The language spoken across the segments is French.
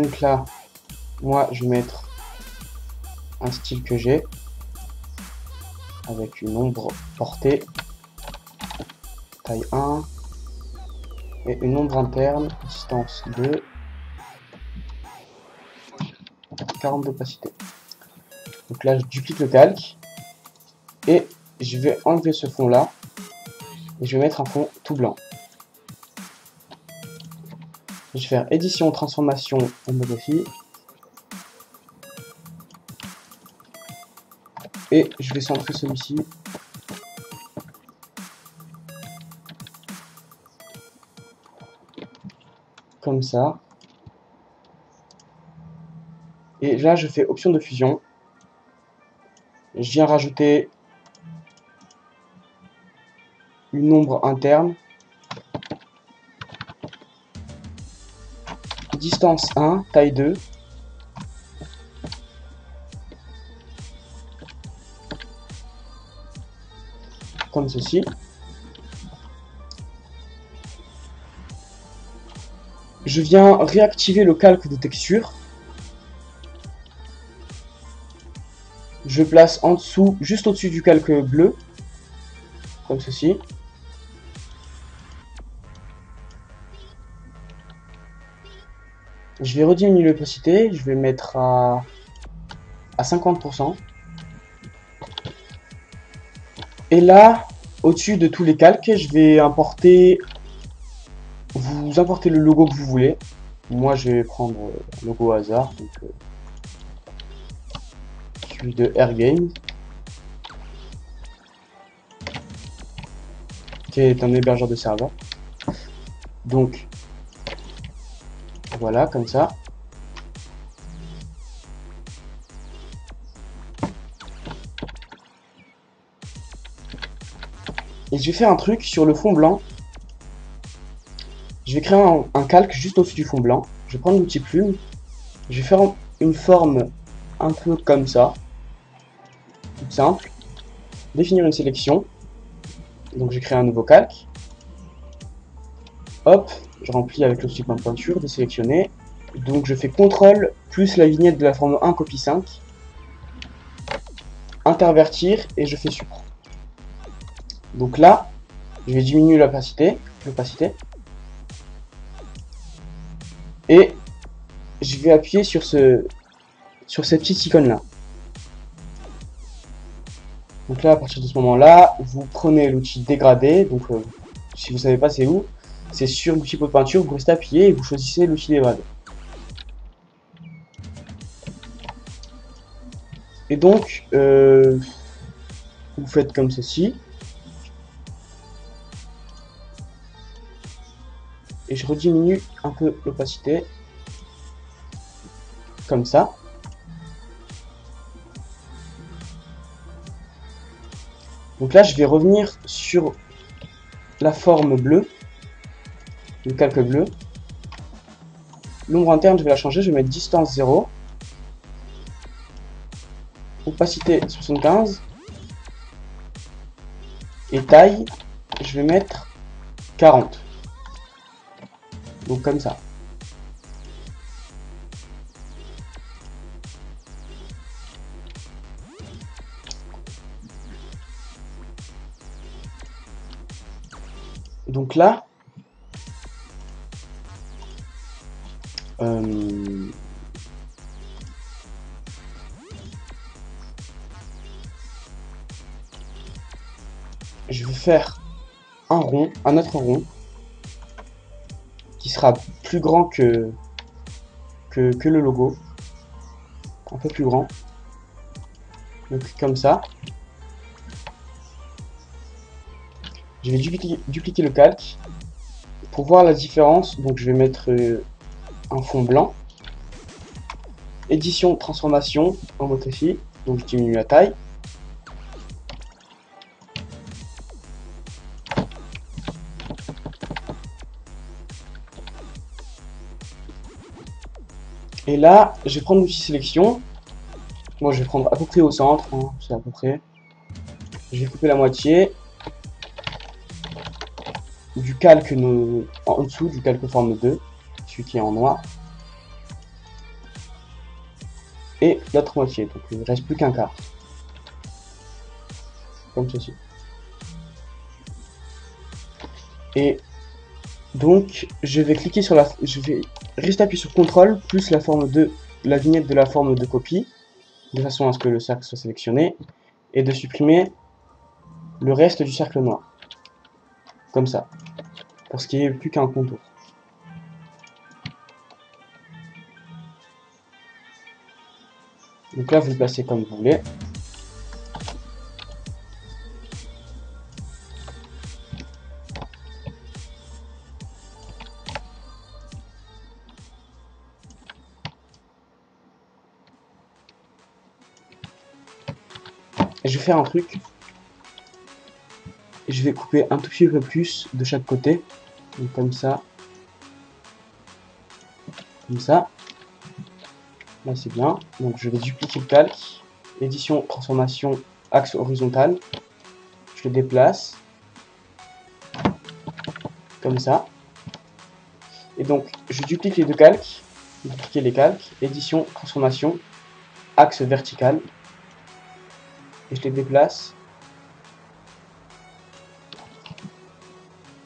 Donc là, moi, je vais mettre un style que j'ai avec une ombre portée, taille 1, et une ombre interne, distance 2, 40 d'opacité. Donc là, je duplique le calque et je vais enlever ce fond là et je vais mettre un fond tout blanc. Je vais faire édition, transformation, homographie. Et je vais centrer celui-ci. Comme ça. Et là, je fais option de fusion. Je viens rajouter une ombre interne. Distance 1, taille 2. Comme ceci. Je viens réactiver le calque de texture. Je place en dessous, juste au-dessus du calque bleu. Comme ceci. Je vais rediminuer l'opacité. Je vais mettre à 50%. Et là, au-dessus de tous les calques, je vais importer... Vous importez le logo que vous voulez. Moi, je vais prendre un logo au hasard. Donc, celui de Airgames, qui est un hébergeur de serveur. Donc, voilà, comme ça. Et je vais faire un truc sur le fond blanc. Je vais créer un calque juste au-dessus du fond blanc. Je vais prendre l'outil plume. Je vais faire une forme un peu comme ça. Toute simple. Définir une sélection. Donc j'ai créé un nouveau calque. Hop, je remplis avec l'outil point de peinture, désélectionner. Donc je fais CTRL plus la vignette de la forme 1, copie 5. Intervertir et je fais supra. Donc là, je vais diminuer l'opacité. Et je vais appuyer sur cette petite icône là. Donc là, à partir de ce moment-là, vous prenez l'outil dégradé. Donc si vous ne savez pas c'est où, c'est sur l'outil pot de peinture, vous restez appuyé et vous choisissez l'outil dégradé. Et donc, vous faites comme ceci. Et je rediminue un peu l'opacité. Comme ça. Donc là, je vais revenir sur la forme bleue. Le calque bleu. L'ombre interne, je vais la changer. Je vais mettre distance 0. Opacité 75. Et taille, je vais mettre 40. Donc comme ça. Donc là, je vais faire un rond, un autre rond, qui sera plus grand que le logo, un peu plus grand. Donc comme ça. Je vais dupliquer le calque pour voir la différence. Donc je vais mettre un fond blanc. Édition, transformation, en motricien. Donc je diminue la taille. Et là, je vais prendre l'outil sélection. Moi, je vais prendre à peu près au centre. Hein, c'est à peu près. Je vais couper la moitié du calque en dessous du calque forme 2, celui qui est en noir. et l'autre moitié. Donc il ne reste plus qu'un quart. Comme ceci. Et donc je vais cliquer sur je vais rester appuyé sur CTRL plus la vignette de la forme de copie, de façon à ce que le cercle soit sélectionné, et de supprimer le reste du cercle noir. Comme ça. Pour ce qui est plus qu'un contour. Donc là, vous le placez comme vous voulez. Et je vais faire un truc. Et je vais couper un tout petit peu plus de chaque côté. Donc comme ça. Comme ça. Là, c'est bien. Donc je vais dupliquer le calque. Édition, transformation, axe horizontal. Je le déplace. Comme ça. Et donc, je duplique les deux calques. Dupliquer les calques. Édition, transformation, axe vertical. Et je les déplace.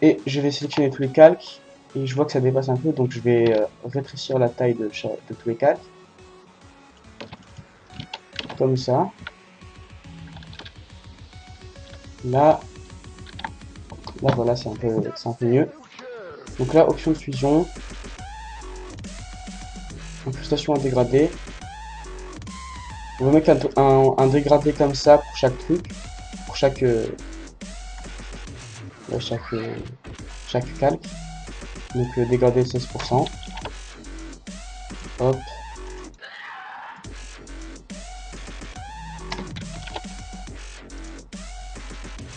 Et je vais sélectionner tous les calques. Et je vois que ça dépasse un peu. Donc je vais rétrécir la taille de tous les calques. Comme ça. Là voilà, c'est un peu mieux. Donc là, option de fusion. Incrustation à dégrader. On va mettre un dégradé comme ça pour chaque truc. Pour chaque calque. Donc dégradé 16%. Hop.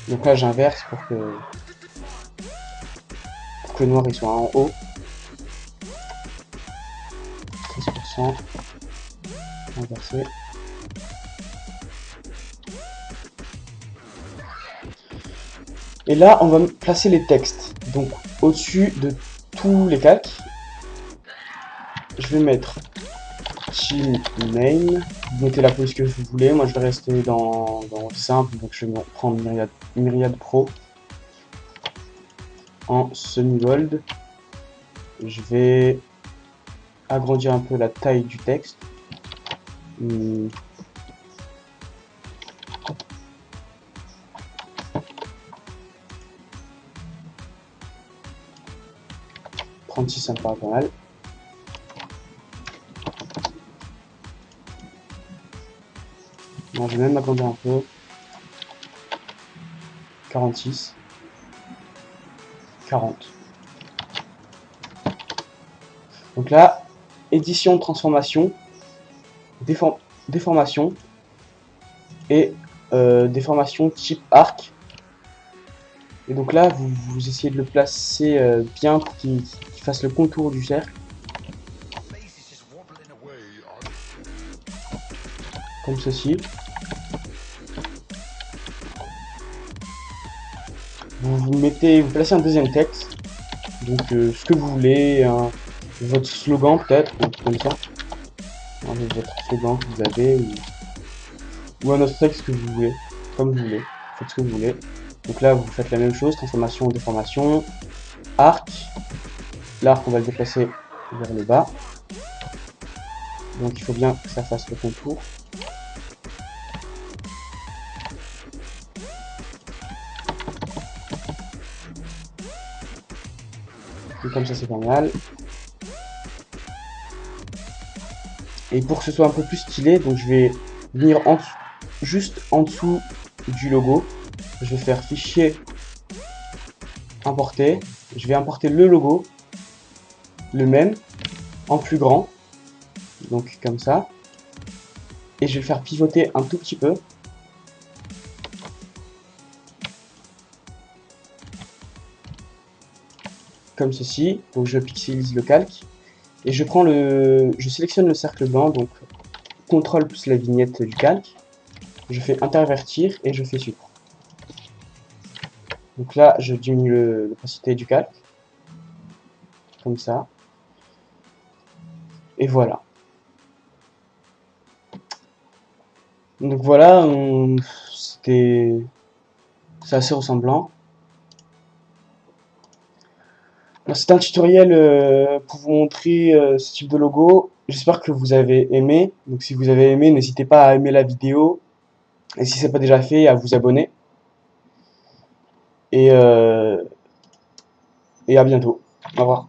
Donc là j'inverse pour que le noir il soit en haut. 13%. Inversé. Et là on va placer les textes. Donc au-dessus de tous les calques. Je vais mettre team name. Vous mettez la police que vous voulez. Moi je vais rester dans simple, donc je vais prendre Myriad Pro en semi-bold. Je vais agrandir un peu la taille du texte. 36, ça me paraît pas mal. Non, je vais même agrandir un peu. 46. 40. Donc là, édition, transformation, déformation et déformation type arc. Et donc là, vous essayez de le placer bien pour qu'il fasse le contour du cercle. Comme ceci. Vous placez un deuxième texte. Donc ce que vous voulez, votre slogan peut-être, comme ça. Votre slogan que vous avez, ou un autre texte que vous voulez, comme vous voulez. Faites ce que vous voulez. Donc là, vous faites la même chose, transformation, déformation, arc. L'arc, on va le déplacer vers le bas. Donc il faut bien que ça fasse le contour. Et comme ça, c'est pas mal. Et pour que ce soit un peu plus stylé, donc je vais venir juste en dessous du logo. Je vais faire fichier, importer. Je vais importer le logo, le même, en plus grand. Donc comme ça. Et je vais le faire pivoter un tout petit peu. Comme ceci. Donc je pixelise le calque. Et je sélectionne le cercle blanc, donc CTRL plus la vignette du calque. Je fais intervertir et je fais suivre. Donc là, je diminue l'opacité du calque. Comme ça. Et voilà. Donc voilà, c'est assez ressemblant. C'est un tutoriel pour vous montrer ce type de logo. J'espère que vous avez aimé. Donc si vous avez aimé, n'hésitez pas à aimer la vidéo. Et si ce n'est pas déjà fait, à vous abonner. Et, euh, et à bientôt. Au revoir.